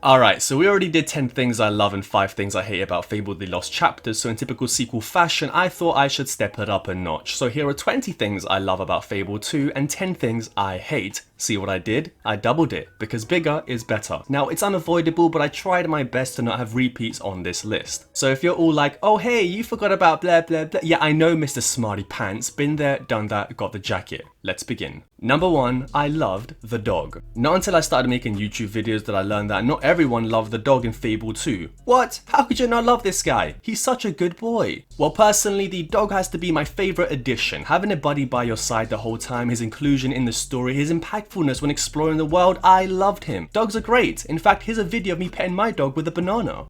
Alright, so we already did 10 things I love and 5 things I hate about Fable The Lost Chapters, so in typical sequel fashion, I thought I should step it up a notch. So here are 20 things I love about Fable 2 and 10 things I hate. See what I did? I doubled it, because bigger is better. Now, it's unavoidable, but I tried my best to not have repeats on this list. So if you're all like, oh hey, you forgot about blah blah blah. Yeah, I know, Mr. Smarty Pants. Been there, done that, got the jacket. Let's begin. Number 1, I loved the dog. Not until I started making YouTube videos did I learn that not everyone loved the dog in Fable 2. What? How could you not love this guy? He's such a good boy. Well, personally, the dog has to be my favorite addition. Having a buddy by your side the whole time, his inclusion in the story, his impactfulness when exploring the world, I loved him. Dogs are great. In fact, here's a video of me petting my dog with a banana.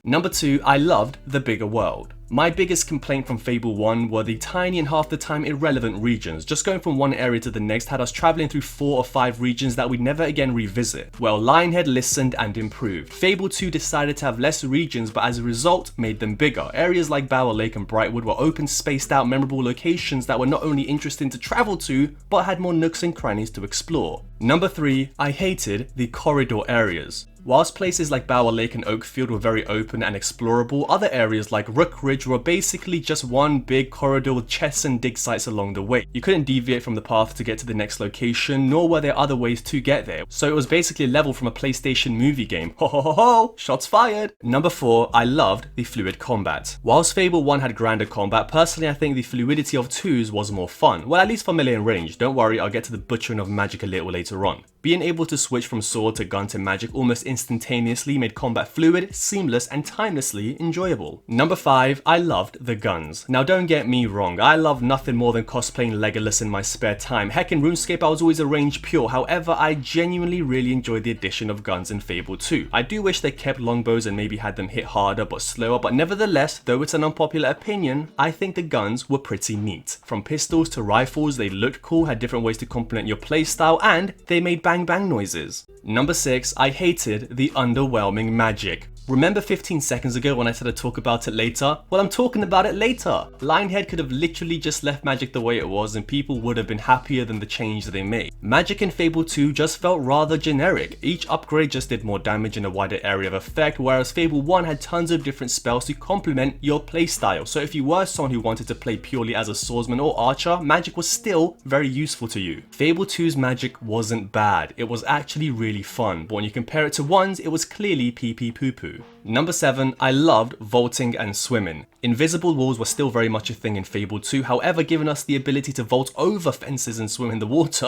Number 2, I loved the bigger world. My biggest complaint from Fable 1 were the tiny and half the time irrelevant regions. Just going from one area to the next had us travelling through 4 or 5 regions that we'd never again revisit. Well, Lionhead listened and improved. Fable 2 decided to have less regions, but as a result made them bigger. Areas like Bower Lake and Brightwood were open, spaced out, memorable locations that were not only interesting to travel to, but had more nooks and crannies to explore. Number 3, I hated the corridor areas. Whilst places like Bower Lake and Oakfield were very open and explorable, other areas like Rook Ridge were basically just one big corridor with chests and dig sites along the way. You couldn't deviate from the path to get to the next location, nor were there other ways to get there. So it was basically a level from a PlayStation movie game. Ho ho ho ho! Shots fired! Number 4, I loved the fluid combat. Whilst Fable 1 had grander combat, personally I think the fluidity of 2's was more fun. Well, at least for melee and range. Don't worry, I'll get to the butchering of magic a little later on. Being able to switch from sword to gun to magic almost instantaneously made combat fluid, seamless, and timelessly enjoyable. Number 5, I loved the guns. Now don't get me wrong, I love nothing more than cosplaying Legolas in my spare time. Heck, in RuneScape I was always a range pure, however I genuinely really enjoyed the addition of guns in Fable 2. I do wish they kept longbows and maybe had them hit harder but slower, but nevertheless, though it's an unpopular opinion, I think the guns were pretty neat. From pistols to rifles, they looked cool, had different ways to complement your playstyle, and they made bang bang noises. Number 6, I hated the underwhelming magic. Remember 15 seconds ago when I said I'd talk about it later? Well, I'm talking about it later. Lionhead could have literally just left magic the way it was and people would have been happier than the change that they made. Magic in Fable 2 just felt rather generic. Each upgrade just did more damage in a wider area of effect, whereas Fable 1 had tons of different spells to complement your playstyle. So if you were someone who wanted to play purely as a swordsman or archer, magic was still very useful to you. Fable 2's magic wasn't bad. It was actually really fun, but when you compare it to 1's, it was clearly pee pee poo poo. Number 7, I loved vaulting and swimming. Invisible walls were still very much a thing in Fable 2, however giving us the ability to vault over fences and swim in the water,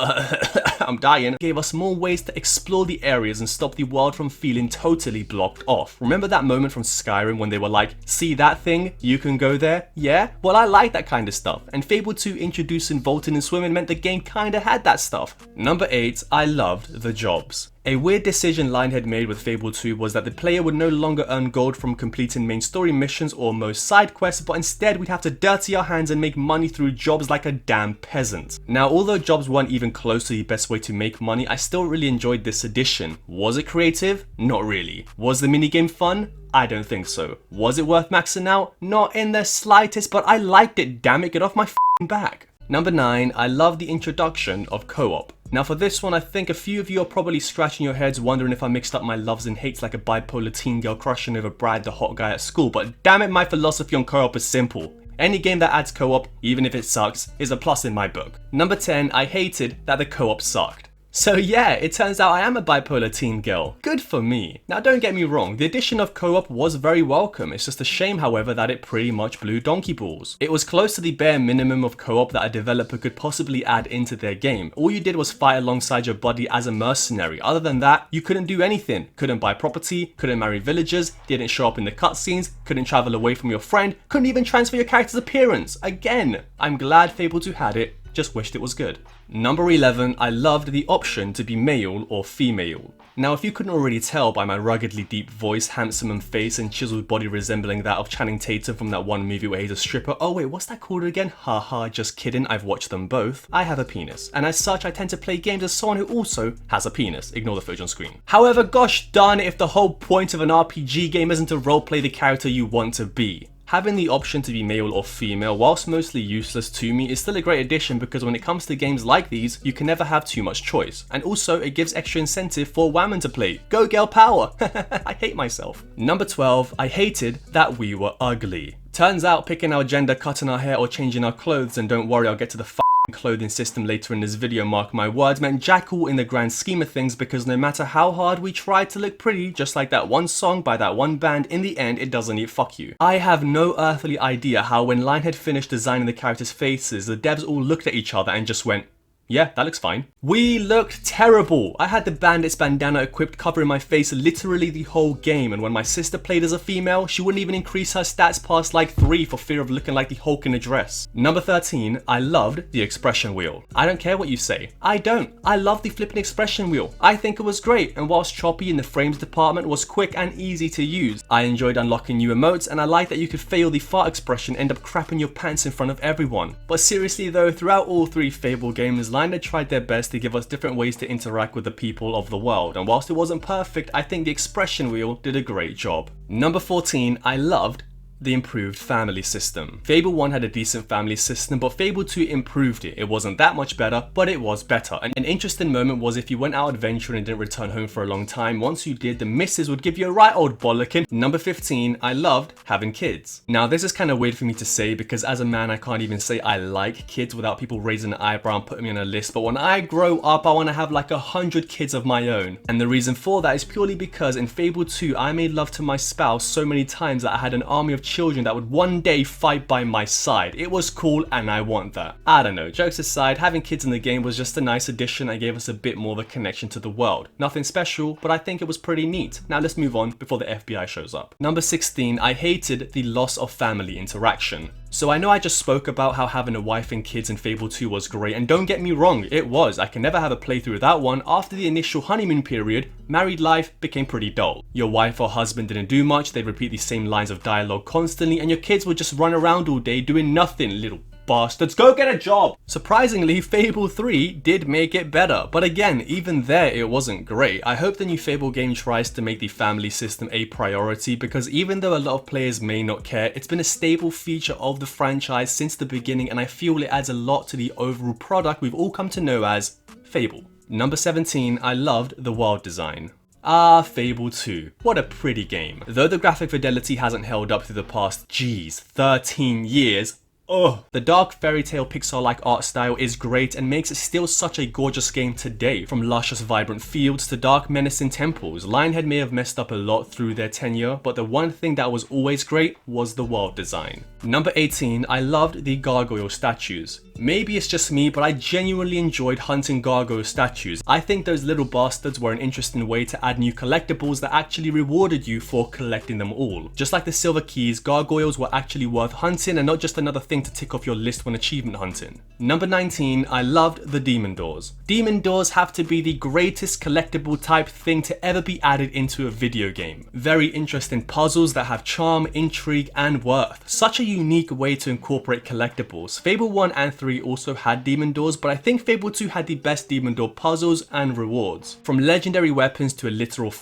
I'm dying, gave us more ways to explore the areas and stop the world from feeling totally blocked off. Remember that moment from Skyrim when they were like, see that thing? You can go there? Yeah? Well, I like that kind of stuff, and Fable 2 introducing vaulting and swimming meant the game kinda had that stuff. Number 8, I loved the jobs. A weird decision Lionhead made with Fable 2 was that the player would no longer earn gold from completing main story missions or most side quests, but instead we'd have to dirty our hands and make money through jobs like a damn peasant. Now, although jobs weren't even close to the best way to make money, I still really enjoyed this addition. Was it creative? Not really. Was the minigame fun? I don't think so. Was it worth maxing out? Not in the slightest, but I liked it, damn it, get off my f***ing back. Number 9, I love the introduction of co-op. Now for this one, I think a few of you are probably scratching your heads wondering if I mixed up my loves and hates like a bipolar teen girl crushing over Brad the hot guy at school, but damn it, my philosophy on co-op is simple. Any game that adds co-op, even if it sucks, is a plus in my book. Number 10, I hated that the co-op sucked. So yeah, it turns out I am a bipolar teen girl. Good for me. Now don't get me wrong, the addition of co-op was very welcome. It's just a shame, however, that it pretty much blew donkey balls. It was close to the bare minimum of co-op that a developer could possibly add into their game. All you did was fight alongside your buddy as a mercenary. Other than that, you couldn't do anything. Couldn't buy property, couldn't marry villagers, didn't show up in the cutscenes, couldn't travel away from your friend, couldn't even transfer your character's appearance. Again, I'm glad Fable 2 had it. Just wished it was good. Number 11, I loved the option to be male or female. Now, if you couldn't already tell by my ruggedly deep voice, handsome face, and chiseled body resembling that of Channing Tatum from that one movie where he's a stripper. Oh wait, what's that called again? Haha, just kidding, I've watched them both. I have a penis, and as such I tend to play games as someone who also has a penis. Ignore the footage on screen. However, gosh darn it if the whole point of an RPG game isn't to roleplay the character you want to be. Having the option to be male or female, whilst mostly useless to me, is still a great addition because when it comes to games like these, you can never have too much choice. And also, it gives extra incentive for women to play. Go girl power! I hate myself. Number 12, I hated that we were ugly. Turns out picking our gender, cutting our hair or changing our clothes, and don't worry, I'll get to the clothing system later in this video, mark my words, meant jack all in the grand scheme of things because no matter how hard we tried to look pretty, just like that one song by that one band, in the end it doesn't eat fuck you. I have no earthly idea how when Line had finished designing the characters' faces, the devs all looked at each other and just went, yeah, that looks fine. We looked terrible. I had the bandit's bandana equipped covering my face literally the whole game, and when my sister played as a female, she wouldn't even increase her stats past like 3 for fear of looking like the Hulk in a dress. Number 13, I loved the expression wheel. I don't care what you say. I don't. I love the flipping expression wheel. I think it was great, and whilst choppy in the frames department, was quick and easy to use. I enjoyed unlocking new emotes, and I like that you could fail the fart expression, end up crapping your pants in front of everyone. But seriously though, throughout all 3 Fable games, Line had tried their best to give us different ways to interact with the people of the world, and whilst it wasn't perfect, I think the expression wheel did a great job. Number 14, I loved the improved family system. Fable 1 had a decent family system, but Fable 2 improved it. It wasn't that much better, but it was better. And an interesting moment was if you went out adventuring and didn't return home for a long time, once you did, the missus would give you a right old bollocking. Number 15, I loved having kids. Now this is kind of weird for me to say because as a man I can't even say I like kids without people raising an eyebrow and putting me on a list, but when I grow up I want to have like 100 kids of my own. And the reason for that is purely because in Fable 2 I made love to my spouse so many times that I had an army of children that would one day fight by my side. It was cool and I want that. I don't know, jokes aside, having kids in the game was just a nice addition and gave us a bit more of a connection to the world. Nothing special, but I think it was pretty neat. Now let's move on before the FBI shows up. Number 16, I hated the loss of family interaction. So I know I just spoke about how having a wife and kids in Fable 2 was great, and don't get me wrong, it was. I can never have a playthrough without one. After the initial honeymoon period, married life became pretty dull. Your wife or husband didn't do much, they'd repeat the same lines of dialogue constantly, and your kids would just run around all day doing nothing, little bastards, go get a job! Surprisingly, Fable 3 did make it better, but again, even there it wasn't great. I hope the new Fable game tries to make the family system a priority because even though a lot of players may not care, it's been a staple feature of the franchise since the beginning and I feel it adds a lot to the overall product we've all come to know as Fable. Number 17, I loved the world design. Ah, Fable 2. What a pretty game. Though the graphic fidelity hasn't held up through the past, 13 years, ugh. The dark fairy tale Pixar-like art style is great and makes it still such a gorgeous game today. From luscious vibrant fields to dark menacing temples, Lionhead may have messed up a lot through their tenure, but the one thing that was always great was the world design. Number 18, I loved the gargoyle statues. Maybe it's just me, but I genuinely enjoyed hunting gargoyle statues. I think those little bastards were an interesting way to add new collectibles that actually rewarded you for collecting them all. Just like the silver keys, gargoyles were actually worth hunting and not just another thing to tick off your list when achievement hunting. Number 19, I loved the demon doors. Demon doors have to be the greatest collectible type thing to ever be added into a video game. Very interesting puzzles that have charm, intrigue, and worth. Such a unique way to incorporate collectibles. Fable 1 and 3 also had demon doors, but I think Fable 2 had the best demon door puzzles and rewards. From legendary weapons to a literal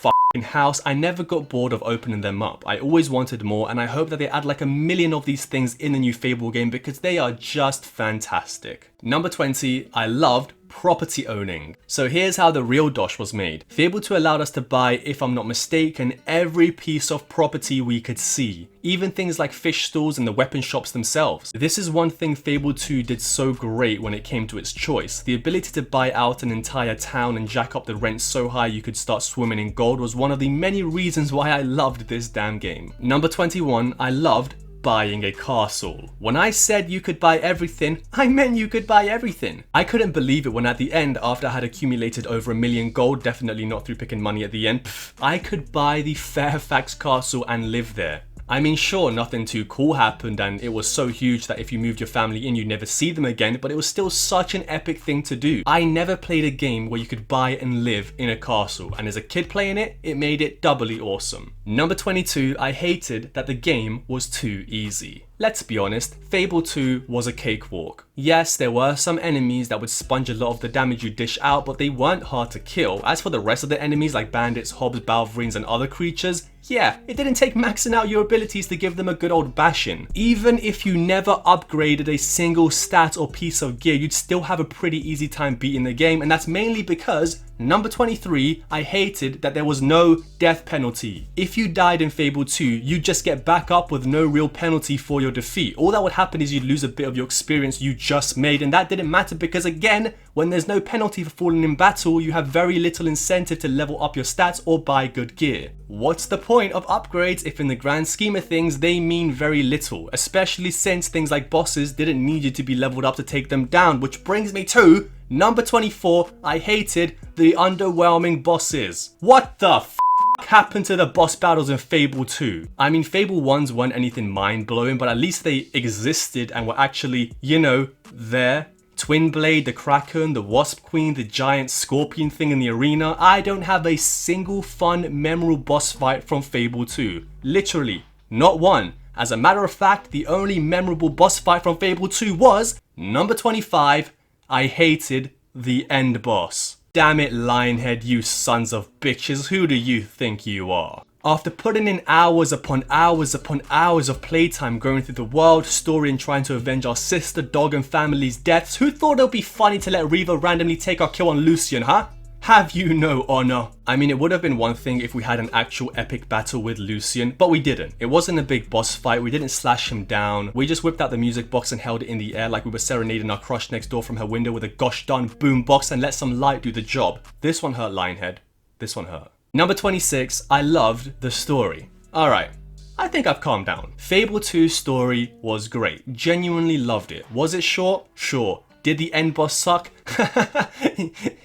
house, I never got bored of opening them up. I always wanted more and I hope that they add like 1 million of these things in the new Fable game because they are just fantastic. Number 20, I loved property owning. So here's how the real dosh was made. Fable 2 allowed us to buy, if I'm not mistaken, every piece of property we could see. Even things like fish stalls and the weapon shops themselves. This is one thing Fable 2 did so great when it came to its choice. The ability to buy out an entire town and jack up the rent so high you could start swimming in gold was one of the many reasons why I loved this damn game. Number 21, I loved buying a castle. When I said you could buy everything, I meant you could buy everything. I couldn't believe it when at the end, after I had accumulated over 1 million gold, definitely not through picking money at the end, I could buy the Fairfax castle and live there. I mean, sure, nothing too cool happened and it was so huge that if you moved your family in, you'd never see them again, but it was still such an epic thing to do. I never played a game where you could buy and live in a castle, and as a kid playing it, it made it doubly awesome. Number 22, I hated that the game was too easy. let's be honest, Fable 2 was a cakewalk. Yes, there were some enemies that would sponge a lot of the damage you dish out, but they weren't hard to kill. As for the rest of the enemies like bandits, hobs, balverines and other creatures, yeah, it didn't take maxing out your abilities to give them a good old bashing. Even if you never upgraded a single stat or piece of gear, you'd still have a pretty easy time beating the game, and that's mainly because, number 23, I hated that there was no death penalty. If you died in Fable 2, you'd just get back up with no real penalty for your defeat. All that would happen is you'd lose a bit of your experience you just made, and that didn't matter because, again, when there's no penalty for falling in battle, you have very little incentive to level up your stats or buy good gear. What's the point of upgrades if in the grand scheme of things they mean very little, especially since things like bosses didn't need you to be leveled up to take them down, which brings me to number 24, I hated the underwhelming bosses. What the f happened to the boss battles in Fable 2? I mean, Fable 1's weren't anything mind-blowing, but at least they existed and were actually, you know, there. Twin Blade, the Kraken, the Wasp Queen, the giant scorpion thing in the arena. I don't have a single fun, memorable boss fight from Fable 2. Literally, not one. As a matter of fact, the only memorable boss fight from Fable 2 was number 25, I hated the end boss. Damn it, Lionhead, you sons of bitches, who do you think you are? After putting in hours upon hours upon hours of playtime going through the world, story and trying to avenge our sister, dog and family's deaths, who thought it would be funny to let Reaver randomly take our kill on Lucian, huh? Have you no honor? I mean, it would have been one thing if we had an actual epic battle with Lucian, but we didn't. It wasn't a big boss fight, we didn't slash him down. We just whipped out the music box and held it in the air like we were serenading our crush next door from her window with a gosh darn boom box and let some light do the job. This one hurt, Lionhead. This one hurt. Number 26, I loved the story. Alright, I think I've calmed down. Fable 2's story was great. Genuinely loved it. Was it short? Sure. Did the end boss suck?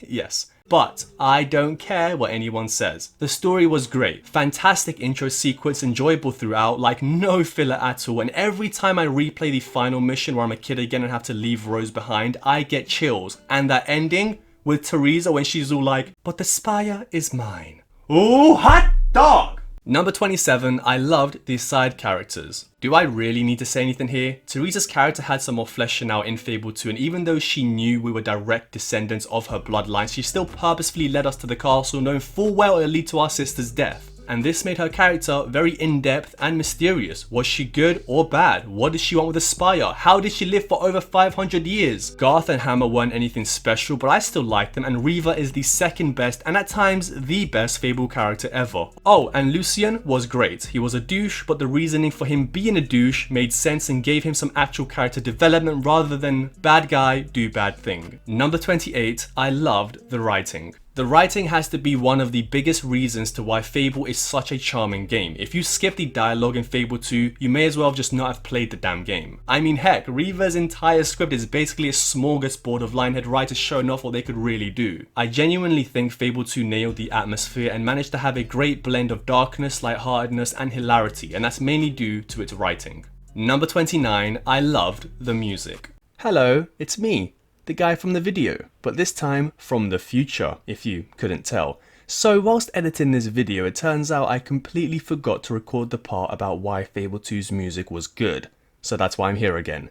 Yes. But I don't care what anyone says. The story was great. Fantastic intro sequence, enjoyable throughout, like no filler at all. And every time I replay the final mission where I'm a kid again and have to leave Rose behind, I get chills. And that ending with Teresa when she's all like, but the spire is mine. Ooh, hot dog! Number 27, I loved these side characters. Do I really need to say anything here? Teresa's character had some more fleshing out in Fable 2, and even though she knew we were direct descendants of her bloodline, she still purposefully led us to the castle knowing full well it would lead to our sister's death. And this made her character very in-depth and mysterious. Was she good or bad? What did she want with the Spire? How did she live for over 500 years? Garth and Hammer weren't anything special, but I still liked them, and Reaver is the second best and at times the best Fable character ever. Oh, and Lucian was great. He was a douche, but the reasoning for him being a douche made sense and gave him some actual character development rather than bad guy, do bad thing. Number 28, I loved the writing. The writing has to be one of the biggest reasons to why Fable is such a charming game. If you skip the dialogue in Fable 2, you may as well just not have played the damn game. I mean, heck, Reaver's entire script is basically a smorgasbord of Lionhead writers showing off what they could really do. I genuinely think Fable 2 nailed the atmosphere and managed to have a great blend of darkness, lightheartedness, and hilarity, and that's mainly due to its writing. Number 29, I loved the music. Hello, it's me, the guy from the video, but this time from the future, if you couldn't tell. So whilst editing this video, it turns out I completely forgot to record the part about why Fable 2's music was good. So that's why I'm here again.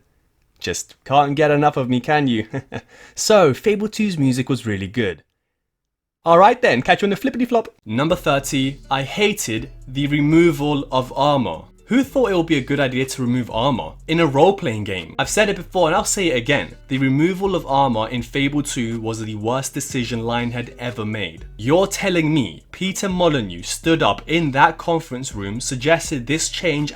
Just can't get enough of me, can you? So, Fable 2's music was really good. Alright then, catch you on the flippity flop. Number 30, I hated the removal of armor. Who thought it would be a good idea to remove armor in a role-playing game? I've said it before and I'll say it again. The removal of armor in Fable 2 was the worst decision Lionhead ever made. You're telling me Peter Molyneux stood up in that conference room, suggested this change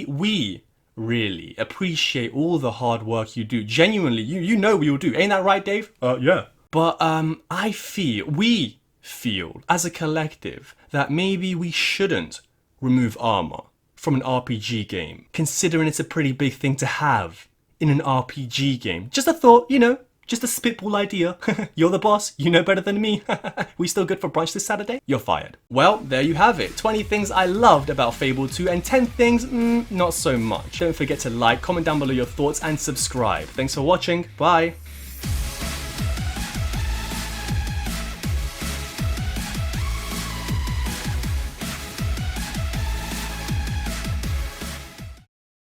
we really appreciate all the hard work you do. Genuinely, you know we all do. Ain't that right, Dave? Yeah. But we feel as a collective that maybe we shouldn't remove armor from an RPG game, considering it's a pretty big thing to have in an RPG game. Just a thought, you know, just a spitball idea. You're the boss, you know better than me. We still good for brunch this Saturday? You're fired. Well, there you have it. 20 things I loved about Fable 2 and 10 things, not so much. Don't forget to like, comment down below your thoughts and subscribe. Thanks for watching. Bye.